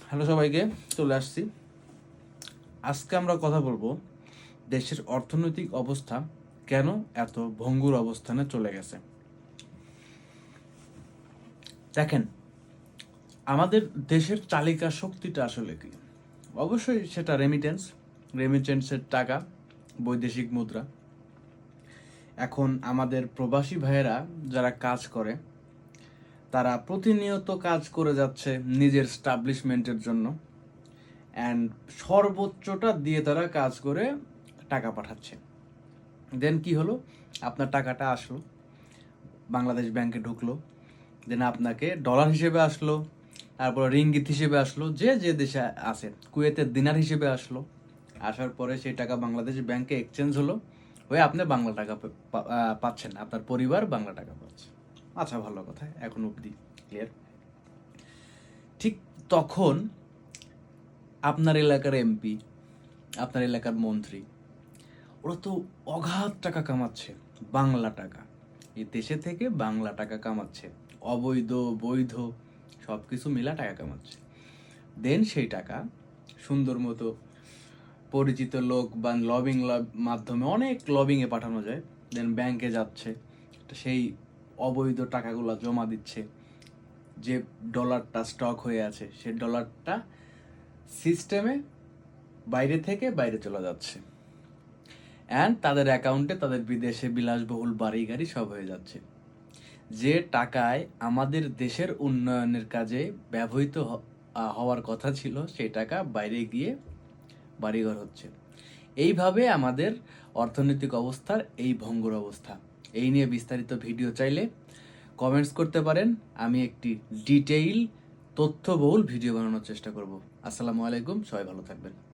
Hello সবাইকে, চলে আসছি। আজকে আমরা কথা বলবো দেশের অর্থনৈতিক অবস্থা কেন এত ভঙ্গুর অবস্থানে চলে গেছে। দেখেন, আমাদের দেশের চালিকা শক্তিটা আসলে কি? অবশ্যই সেটা রেমিটেন্সের টাকা, বৈদেশিক মুদ্রা। এখন আমাদের প্রবাসী ভাইয়েরা যারা কাজ করে, তারা প্রতিনিয়ত কাজ করে যাচ্ছে নিজের স্টাবলিশমেন্টের জন্য, অ্যান্ড সর্বোচ্চটা দিয়ে তারা কাজ করে টাকা পাঠাচ্ছে। দেন কি হলো, আপনার টাকাটা আসলো, বাংলাদেশ ব্যাংকে ঢুকলো, দেন আপনাকে ডলার হিসেবে আসলো, তারপর রিঙ্গিত হিসেবে আসলো, যে যে দেশে আছে, কুয়েতের দিনার হিসেবে আসলো। আসার পরে সেই টাকা বাংলাদেশ ব্যাংকে এক্সচেঞ্জ হলো, হয়ে আপনি বাংলা টাকা পাচ্ছেন, আপনার পরিবার বাংলা টাকা পাচ্ছে। আচ্ছা, ভালো কথা, এখন অবধি ক্লিয়ার। ঠিক তখন আপনার এলাকার এমপি, আপনার এলাকার মন্ত্রী, ওরা তো অগাধ টাকা কামাচ্ছে, বাংলা টাকা। এই দেশে থেকে বাংলা টাকা কামাচ্ছে, অবৈধ বৈধ সব কিছু মিলা টাকা কামাচ্ছে। দেন সেই টাকা সুন্দর মতো পরিচিত লোক বা লবিং মাধ্যমে অনেক লবিংয়ে পাঠানো যায়। দেন ব্যাংকে যাচ্ছে, সেই অবৈধ টাকাগুলো জমা দিচ্ছে। যে ডলারটা স্টক হয়ে আছে, সেই ডলারটা সিস্টেমে বাইরে থেকে বাইরে চলে যাচ্ছে, অ্যান্ড তাদের অ্যাকাউন্টে তাদের বিদেশে বিলাসবহুল বাড়ি গাড়ি সব হয়ে যাচ্ছে। যে টাকায় আমাদের দেশের উন্নয়নের কাজে ব্যবহৃত হওয়ার কথা ছিল, সেই টাকা বাইরে গিয়ে বাড়িঘর হচ্ছে। এইভাবে আমাদের অর্থনৈতিক অবস্থার এই ভঙ্গুর অবস্থা। এই নিয়ে বিস্তারিত ভিডিও চাইলে কমেন্টস করতে পারেন, আমি একটি ডিটেইল তথ্যবহুল ভিডিও বানানোর চেষ্টা করব। আসসালামু আলাইকুম, সবাই ভালো থাকবেন।